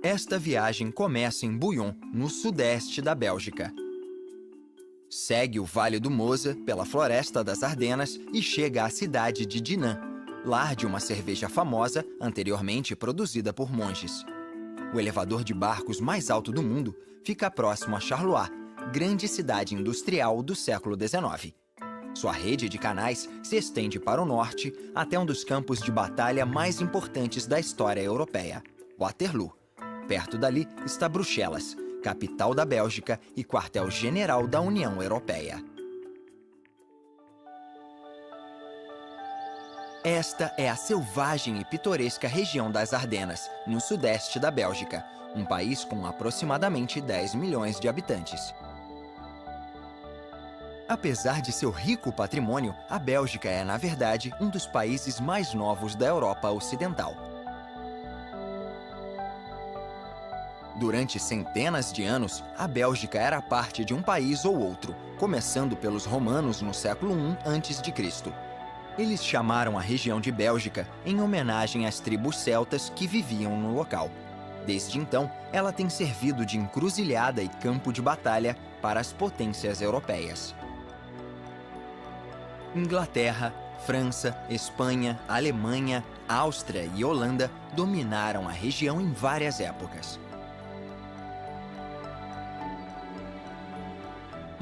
Esta viagem começa em Bouillon, no sudeste da Bélgica. Segue o Vale do Mosa pela Floresta das Ardenas e chega à cidade de Dinant, lar de uma cerveja famosa anteriormente produzida por monges. O elevador de barcos mais alto do mundo fica próximo a Charleroi, grande cidade industrial do século XIX. Sua rede de canais se estende para o norte até um dos campos de batalha mais importantes da história europeia, Waterloo. Perto dali está Bruxelas, capital da Bélgica e quartel-general da União Europeia. Esta é a selvagem e pitoresca região das Ardenas, no sudeste da Bélgica, um país com aproximadamente 10 milhões de habitantes. Apesar de seu rico patrimônio, a Bélgica é, na verdade, um dos países mais novos da Europa Ocidental. Durante centenas de anos, a Bélgica era parte de um país ou outro, começando pelos romanos no século I a.C. Eles chamaram a região de Bélgica em homenagem às tribos celtas que viviam no local. Desde então, ela tem servido de encruzilhada e campo de batalha para as potências europeias. Inglaterra, França, Espanha, Alemanha, Áustria e Holanda dominaram a região em várias épocas.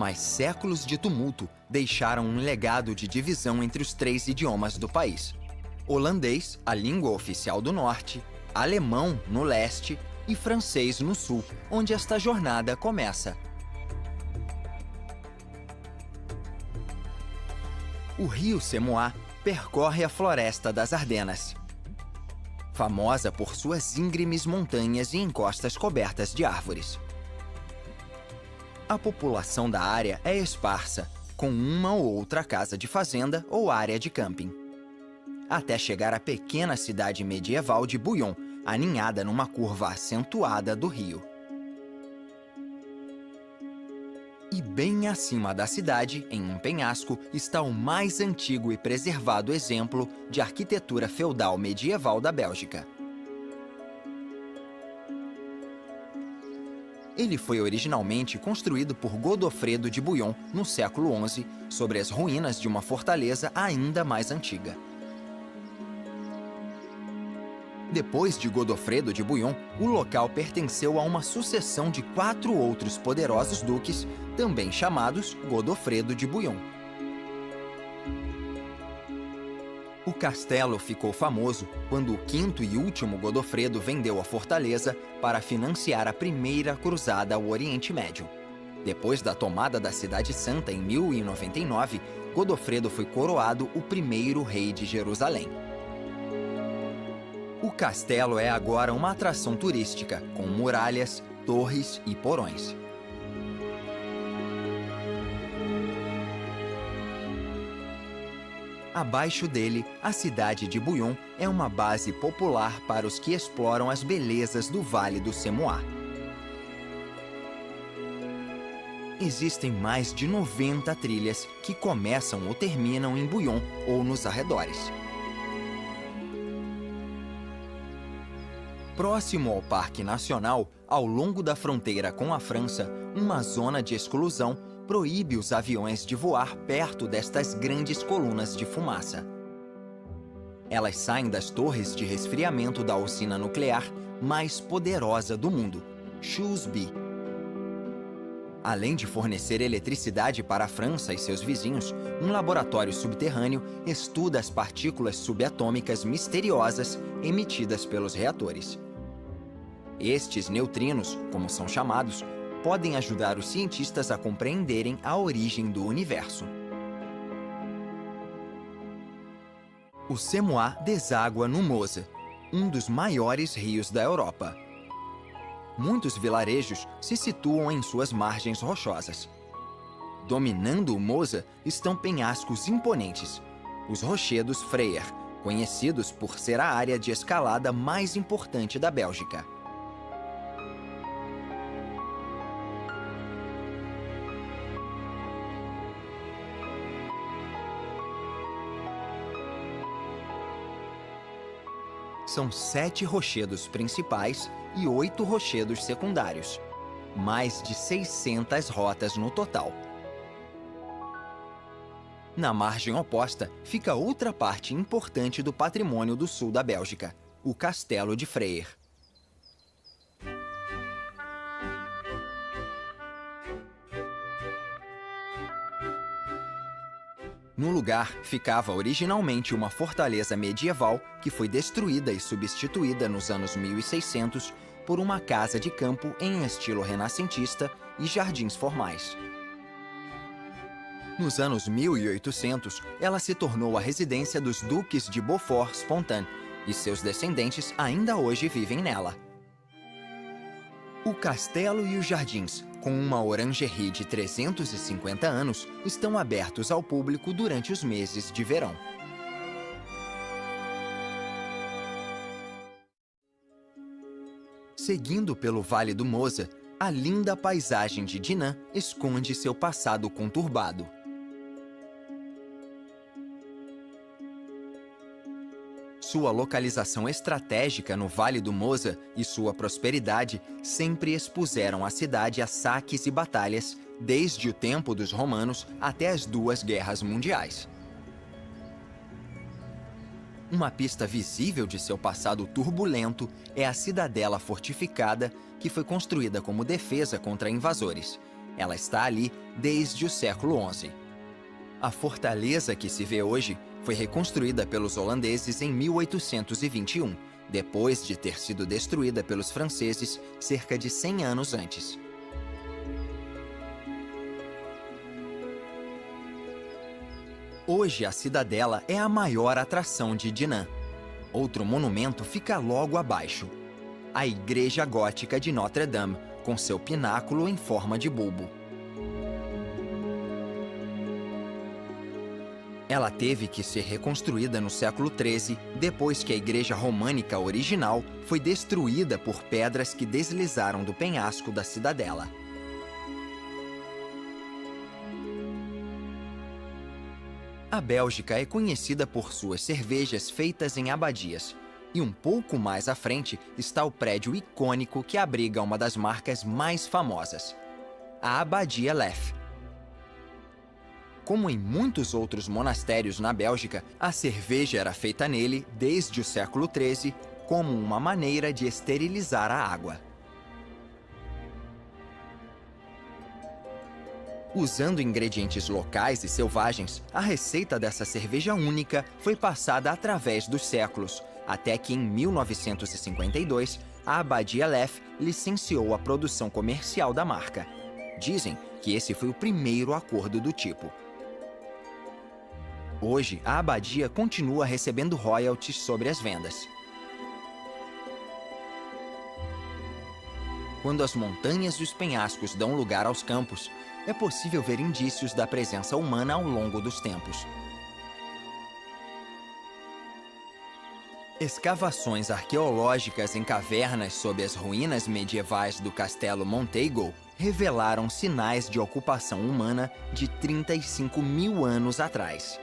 Mas séculos de tumulto deixaram um legado de divisão entre os três idiomas do país: holandês, a língua oficial do norte, alemão no leste e francês no sul, onde esta jornada começa. O rio Semois percorre a Floresta das Ardenas, famosa por suas íngremes montanhas e encostas cobertas de árvores. A população da área é esparsa, com uma ou outra casa de fazenda ou área de camping. Até chegar à pequena cidade medieval de Bouillon, aninhada numa curva acentuada do rio. E bem acima da cidade, em um penhasco, está o mais antigo e preservado exemplo de arquitetura feudal medieval da Bélgica. Ele foi originalmente construído por Godofredo de Bouillon no século XI, sobre as ruínas de uma fortaleza ainda mais antiga. Depois de Godofredo de Bouillon, o local pertenceu a uma sucessão de 4 outros poderosos duques, também chamados Godofredo de Bouillon. O castelo ficou famoso quando o quinto e último Godofredo vendeu a fortaleza para financiar a primeira cruzada ao Oriente Médio. Depois da tomada da Cidade Santa em 1099, Godofredo foi coroado o primeiro rei de Jerusalém. O castelo é agora uma atração turística, com muralhas, torres e porões. Abaixo dele, a cidade de Bouillon é uma base popular para os que exploram as belezas do Vale do Semois. Existem mais de 90 trilhas que começam ou terminam em Bouillon ou nos arredores. Próximo ao Parque Nacional, ao longo da fronteira com a França, uma zona de exclusão proíbe os aviões de voar perto destas grandes colunas de fumaça. Elas saem das torres de resfriamento da usina nuclear mais poderosa do mundo, Chousby. Além de fornecer eletricidade para a França e seus vizinhos, um laboratório subterrâneo estuda as partículas subatômicas misteriosas emitidas pelos reatores. Estes neutrinos, como são chamados, podem ajudar os cientistas a compreenderem a origem do universo. O Semois deságua no Mosa, um dos maiores rios da Europa. Muitos vilarejos se situam em suas margens rochosas. Dominando o Mosa estão penhascos imponentes, os rochedos Freyer, conhecidos por ser a área de escalada mais importante da Bélgica. São 7 rochedos principais e 8 rochedos secundários. Mais de 600 rotas no total. Na margem oposta fica outra parte importante do patrimônio do sul da Bélgica, o Castelo de Freyr. No lugar ficava originalmente uma fortaleza medieval que foi destruída e substituída nos anos 1600 por uma casa de campo em estilo renascentista e jardins formais. Nos anos 1800, ela se tornou a residência dos duques de Beaufort-Spontan e seus descendentes ainda hoje vivem nela. O castelo e os jardins, com uma orangerie de 350 anos, estão abertos ao público durante os meses de verão. Seguindo pelo Vale do Mosa, a linda paisagem de Dinant esconde seu passado conturbado. Sua localização estratégica no Vale do Mosa e sua prosperidade sempre expuseram a cidade a saques e batalhas, desde o tempo dos romanos até as 2 guerras mundiais. Uma pista visível de seu passado turbulento é a cidadela fortificada que foi construída como defesa contra invasores. Ela está ali desde o século XI. A fortaleza que se vê hoje foi reconstruída pelos holandeses em 1821, depois de ter sido destruída pelos franceses cerca de 100 anos antes. Hoje, a cidadela é a maior atração de Dinant. Outro monumento fica logo abaixo: a Igreja Gótica de Notre-Dame, com seu pináculo em forma de bulbo. Ela teve que ser reconstruída no século XIII, depois que a igreja românica original foi destruída por pedras que deslizaram do penhasco da cidadela. A Bélgica é conhecida por suas cervejas feitas em abadias. E um pouco mais à frente está o prédio icônico que abriga uma das marcas mais famosas, a Abadia Lef. Como em muitos outros monastérios na Bélgica, a cerveja era feita nele desde o século XIII como uma maneira de esterilizar a água. Usando ingredientes locais e selvagens, a receita dessa cerveja única foi passada através dos séculos, até que em 1952, a Abadia Lef licenciou a produção comercial da marca. Dizem que esse foi o primeiro acordo do tipo. Hoje, a abadia continua recebendo royalties sobre as vendas. Quando as montanhas e os penhascos dão lugar aos campos, é possível ver indícios da presença humana ao longo dos tempos. Escavações arqueológicas em cavernas sob as ruínas medievais do Castelo Montaigu revelaram sinais de ocupação humana de 35 mil anos atrás.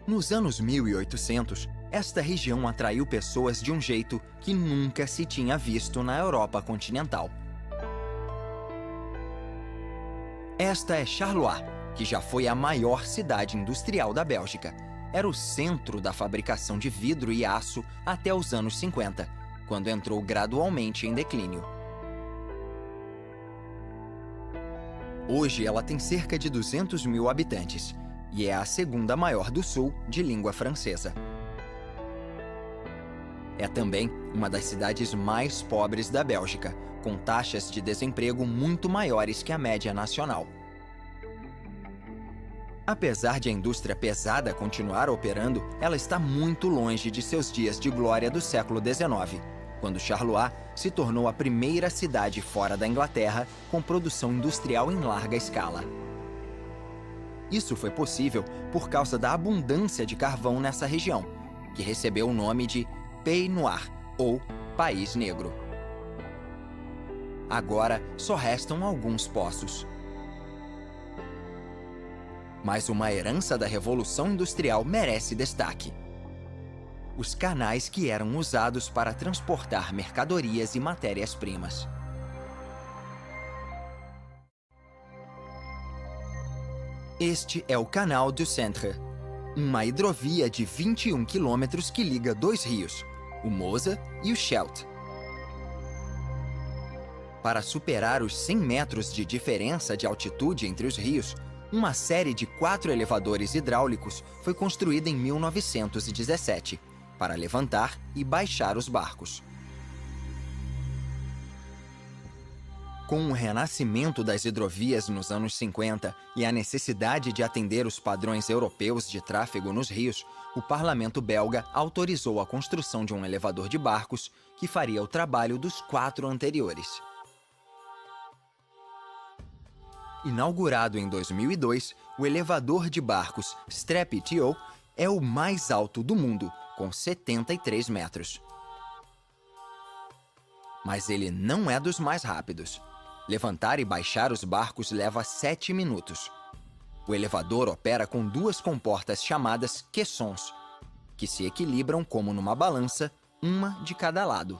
Nos anos 1800, esta região atraiu pessoas de um jeito que nunca se tinha visto na Europa continental. Esta é Charleroi, que já foi a maior cidade industrial da Bélgica. Era o centro da fabricação de vidro e aço até os anos 50, quando entrou gradualmente em declínio. Hoje ela tem cerca de 200 mil habitantes e é a segunda maior do sul de língua francesa. É também uma das cidades mais pobres da Bélgica, com taxas de desemprego muito maiores que a média nacional. Apesar de a indústria pesada continuar operando, ela está muito longe de seus dias de glória do século XIX, quando Charleroi se tornou a primeira cidade fora da Inglaterra com produção industrial em larga escala. Isso foi possível por causa da abundância de carvão nessa região, que recebeu o nome de Pays Noir, ou País Negro. Agora só restam alguns poços. Mas uma herança da Revolução Industrial merece destaque: os canais que eram usados para transportar mercadorias e matérias-primas. Este é o Canal du Centre, uma hidrovia de 21 quilômetros que liga dois rios, o Mosa e o Scheldt. Para superar os 100 metros de diferença de altitude entre os rios, uma série de 4 elevadores hidráulicos foi construída em 1917, para levantar e baixar os barcos. Com o renascimento das hidrovias nos anos 50 e a necessidade de atender os padrões europeus de tráfego nos rios, o parlamento belga autorizou a construção de um elevador de barcos que faria o trabalho dos 4 anteriores. Inaugurado em 2002, o elevador de barcos Strep-Thiold é o mais alto do mundo, com 73 metros. Mas ele não é dos mais rápidos. Levantar e baixar os barcos leva 7 minutos. O elevador opera com 2 comportas chamadas caissons, que se equilibram como numa balança, uma de cada lado.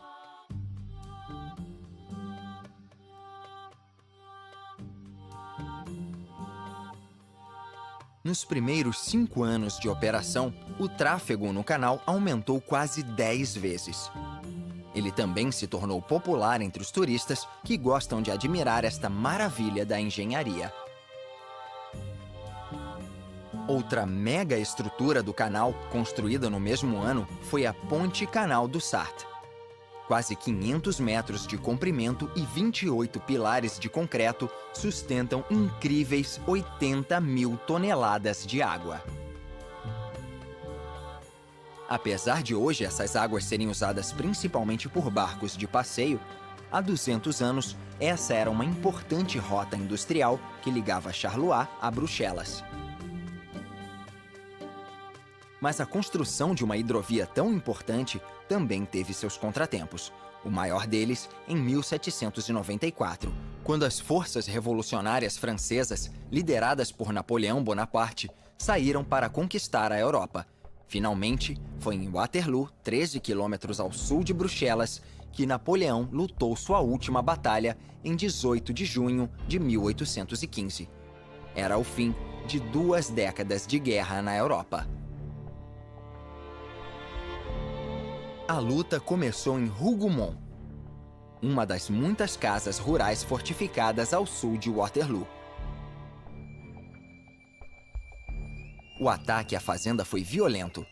Nos primeiros 5 anos de operação, o tráfego no canal aumentou quase 10 vezes. Ele também se tornou popular entre os turistas que gostam de admirar esta maravilha da engenharia. Outra mega estrutura do canal, construída no mesmo ano, foi a Ponte Canal do Sarthe. Quase 500 metros de comprimento e 28 pilares de concreto sustentam incríveis 80 mil toneladas de água. Apesar de hoje essas águas serem usadas principalmente por barcos de passeio, há 200 anos essa era uma importante rota industrial que ligava Charleroi a Bruxelas. Mas a construção de uma hidrovia tão importante também teve seus contratempos. O maior deles em 1794, quando as forças revolucionárias francesas, lideradas por Napoleão Bonaparte, saíram para conquistar a Europa. Finalmente, foi em Waterloo, 13 quilômetros ao sul de Bruxelas, que Napoleão lutou sua última batalha em 18 de junho de 1815. Era o fim de 2 décadas de guerra na Europa. A luta começou em Hougomont, uma das muitas casas rurais fortificadas ao sul de Waterloo. O ataque à fazenda foi violento.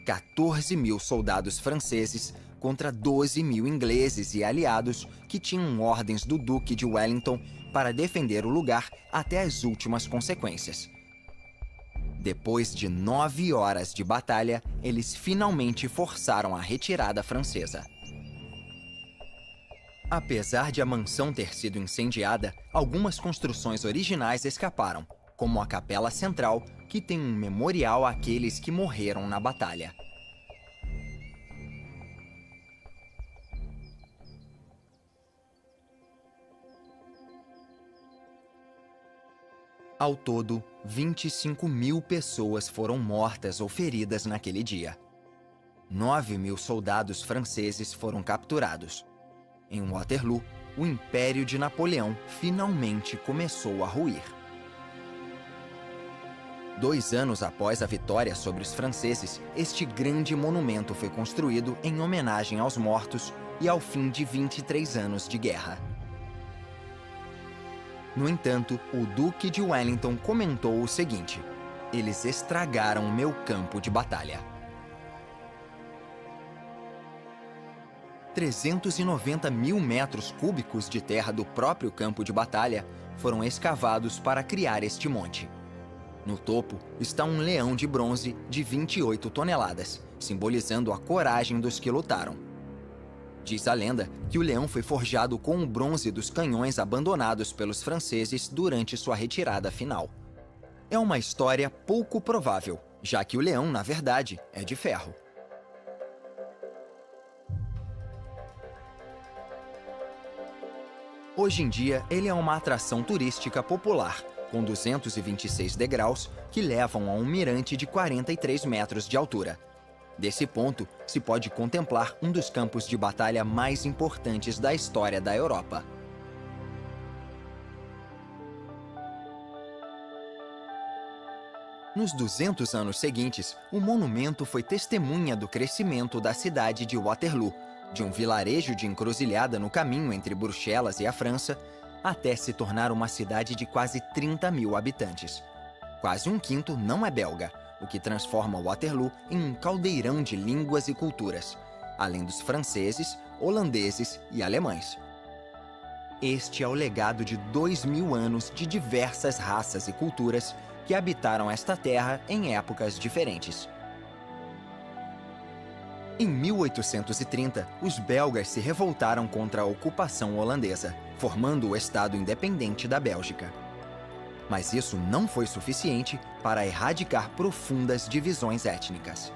14 mil soldados franceses contra 12 mil ingleses e aliados que tinham ordens do Duque de Wellington para defender o lugar até as últimas consequências. Depois de 9 horas de batalha, eles finalmente forçaram a retirada francesa. Apesar de a mansão ter sido incendiada, algumas construções originais escaparam, como a Capela Central, que tem um memorial àqueles que morreram na batalha. Ao todo, 25 mil pessoas foram mortas ou feridas naquele dia. 9 mil soldados franceses foram capturados. Em Waterloo, o Império de Napoleão finalmente começou a ruir. 2 anos após a vitória sobre os franceses, este grande monumento foi construído em homenagem aos mortos e ao fim de 23 anos de guerra. No entanto, o Duque de Wellington comentou o seguinte: "Eles estragaram o meu campo de batalha." 390 mil metros cúbicos de terra do próprio campo de batalha foram escavados para criar este monte. No topo está um leão de bronze de 28 toneladas, simbolizando a coragem dos que lutaram. Diz a lenda que o leão foi forjado com o bronze dos canhões abandonados pelos franceses durante sua retirada final. É uma história pouco provável, já que o leão, na verdade, é de ferro. Hoje em dia, ele é uma atração turística popular, com 226 degraus que levam a um mirante de 43 metros de altura. Desse ponto, se pode contemplar um dos campos de batalha mais importantes da história da Europa. Nos 200 anos seguintes, o monumento foi testemunha do crescimento da cidade de Waterloo, de um vilarejo de encruzilhada no caminho entre Bruxelas e a França, até se tornar uma cidade de quase 30 mil habitantes. Quase um quinto não é belga, o que transforma Waterloo em um caldeirão de línguas e culturas, além dos franceses, holandeses e alemães. Este é o legado de 2000 anos de diversas raças e culturas que habitaram esta terra em épocas diferentes. Em 1830, os belgas se revoltaram contra a ocupação holandesa, formando o Estado independente da Bélgica. Mas isso não foi suficiente para erradicar profundas divisões étnicas.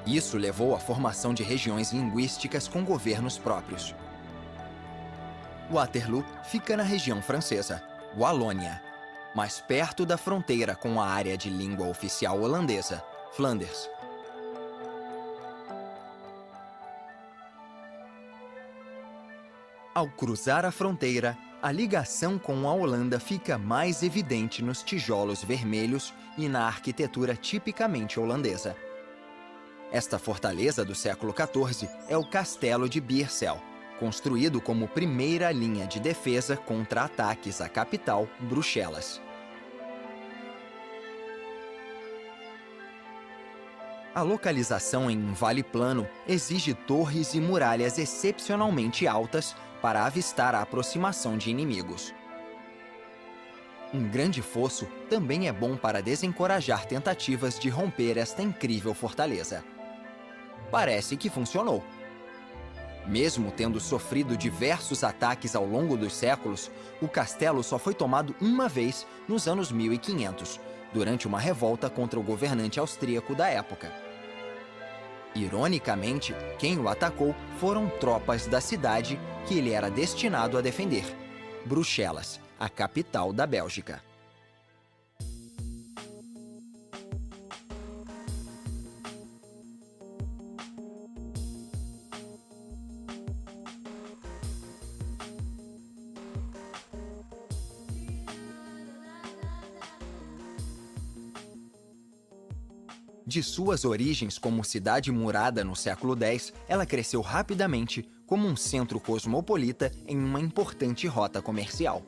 Isso levou à formação de regiões linguísticas com governos próprios. Waterloo fica na região francesa, Walônia, mais perto da fronteira com a área de língua oficial holandesa, Flanders. Ao cruzar a fronteira, a ligação com a Holanda fica mais evidente nos tijolos vermelhos e na arquitetura tipicamente holandesa. Esta fortaleza do século XIV é o Castelo de Biersel, construído como primeira linha de defesa contra ataques à capital, Bruxelas. A localização em um vale plano exige torres e muralhas excepcionalmente altas para avistar a aproximação de inimigos. Um grande fosso também é bom para desencorajar tentativas de romper esta incrível fortaleza. Parece que funcionou. Mesmo tendo sofrido diversos ataques ao longo dos séculos, o castelo só foi tomado uma vez nos anos 1500, durante uma revolta contra o governante austríaco da época. Ironicamente, quem o atacou foram tropas da cidade que ele era destinado a defender, Bruxelas, a capital da Bélgica. De suas origens como cidade murada no século X, ela cresceu rapidamente como um centro cosmopolita em uma importante rota comercial.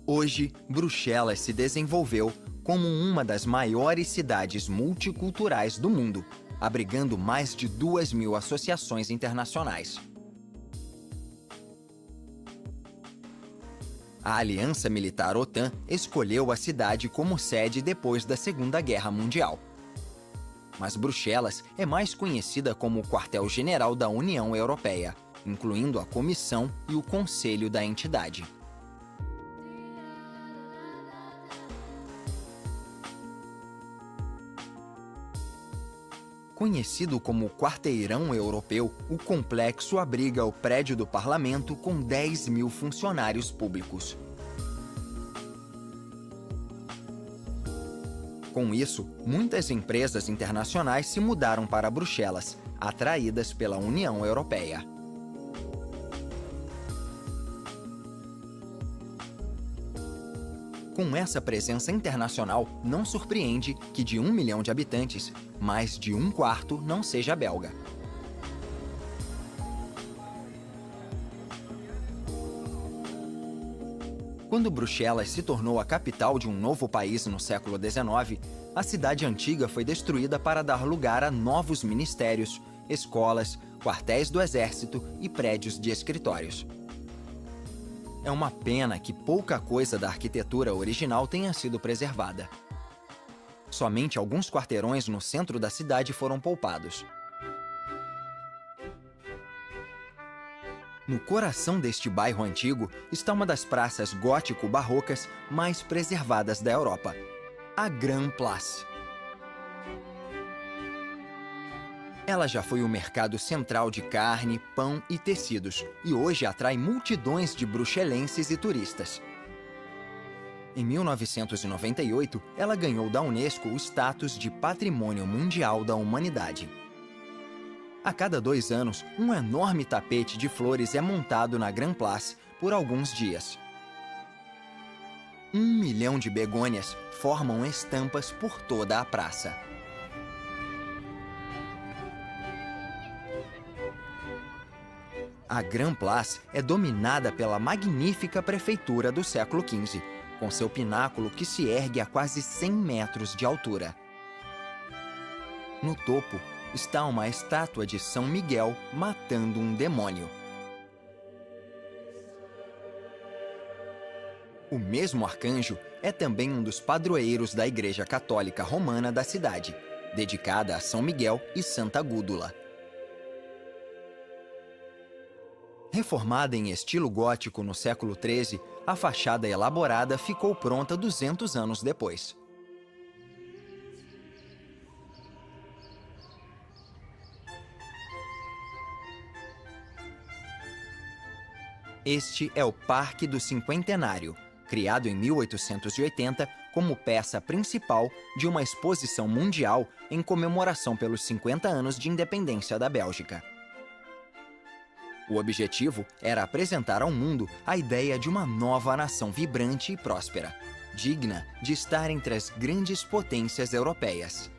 Hoje, Bruxelas se desenvolveu como uma das maiores cidades multiculturais do mundo, abrigando mais de 2.000 associações internacionais. A Aliança Militar OTAN escolheu a cidade como sede depois da Segunda Guerra Mundial. Mas Bruxelas é mais conhecida como o quartel-general da União Europeia, incluindo a Comissão e o Conselho da entidade. Conhecido como Quarteirão Europeu, o complexo abriga o prédio do parlamento com 10.000 funcionários públicos. Com isso, muitas empresas internacionais se mudaram para Bruxelas, atraídas pela União Europeia. Com essa presença internacional, não surpreende que de 1 milhão de habitantes, mais de um quarto não seja belga. Quando Bruxelas se tornou a capital de um novo país no século XIX, a cidade antiga foi destruída para dar lugar a novos ministérios, escolas, quartéis do exército e prédios de escritórios. É uma pena que pouca coisa da arquitetura original tenha sido preservada. Somente alguns quarteirões no centro da cidade foram poupados. No coração deste bairro antigo está uma das praças gótico-barrocas mais preservadas da Europa, a Grand Place. Ela já foi o mercado central de carne, pão e tecidos e hoje atrai multidões de bruxelenses e turistas. Em 1998, ela ganhou da Unesco o status de Patrimônio Mundial da Humanidade. A cada 2 anos, um enorme tapete de flores é montado na Grand Place por alguns dias. 1 milhão de begônias formam estampas por toda a praça. A Grand Place é dominada pela magnífica prefeitura do século XV, com seu pináculo que se ergue a quase 100 metros de altura. No topo está uma estátua de São Miguel matando um demônio. O mesmo arcanjo é também um dos padroeiros da Igreja Católica Romana da cidade, dedicada a São Miguel e Santa Gúdula. Reformada em estilo gótico no século XIII, a fachada elaborada ficou pronta 200 anos depois. Este é o Parque do Cinquentenário, criado em 1880 como peça principal de uma exposição mundial em comemoração pelos 50 anos de independência da Bélgica. O objetivo era apresentar ao mundo a ideia de uma nova nação vibrante e próspera, digna de estar entre as grandes potências europeias.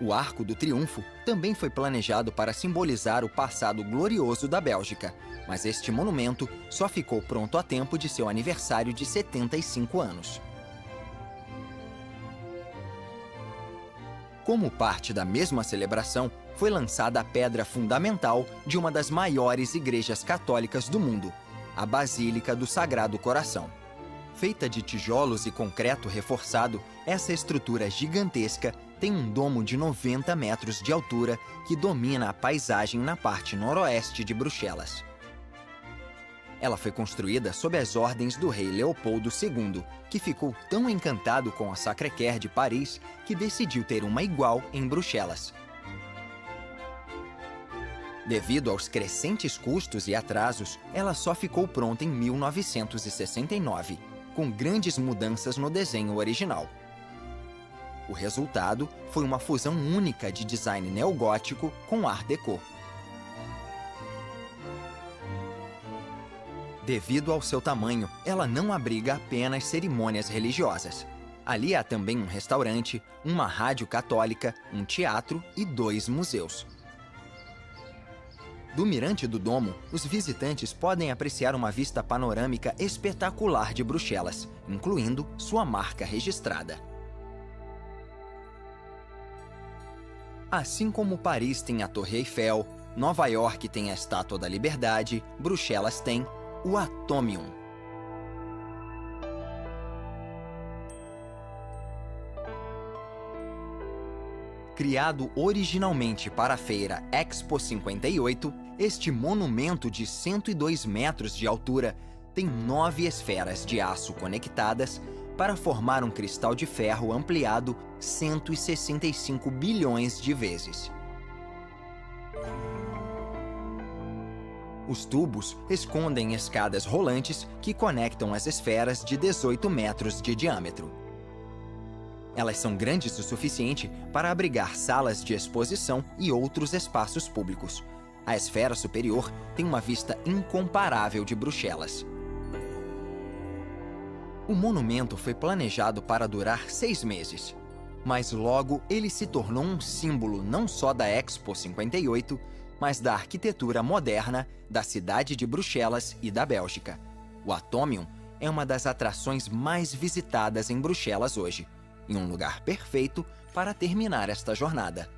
O Arco do Triunfo também foi planejado para simbolizar o passado glorioso da Bélgica, mas este monumento só ficou pronto a tempo de seu aniversário de 75 anos. Como parte da mesma celebração, foi lançada a pedra fundamental de uma das maiores igrejas católicas do mundo, a Basílica do Sagrado Coração. Feita de tijolos e concreto reforçado, essa estrutura gigantesca tem um domo de 90 metros de altura que domina a paisagem na parte noroeste de Bruxelas. Ela foi construída sob as ordens do rei Leopoldo II, que ficou tão encantado com a Sacré-Cœur de Paris que decidiu ter uma igual em Bruxelas. Devido aos crescentes custos e atrasos, ela só ficou pronta em 1969, com grandes mudanças no desenho original. O resultado foi uma fusão única de design neogótico com Art Deco. Devido ao seu tamanho, ela não abriga apenas cerimônias religiosas. Ali há também um restaurante, uma rádio católica, um teatro e 2 museus. Do mirante do domo, os visitantes podem apreciar uma vista panorâmica espetacular de Bruxelas, incluindo sua marca registrada. Assim como Paris tem a Torre Eiffel, Nova York tem a Estátua da Liberdade, Bruxelas tem o Atomium. Criado originalmente para a feira Expo 58, este monumento de 102 metros de altura tem 9 esferas de aço conectadas para formar um cristal de ferro ampliado 165 bilhões de vezes. Os tubos escondem escadas rolantes que conectam as esferas de 18 metros de diâmetro. Elas são grandes o suficiente para abrigar salas de exposição e outros espaços públicos. A esfera superior tem uma vista incomparável de Bruxelas. O monumento foi planejado para durar 6 meses, mas logo ele se tornou um símbolo não só da Expo 58, mas da arquitetura moderna da cidade de Bruxelas e da Bélgica. O Atomium é uma das atrações mais visitadas em Bruxelas hoje, e um lugar perfeito para terminar esta jornada.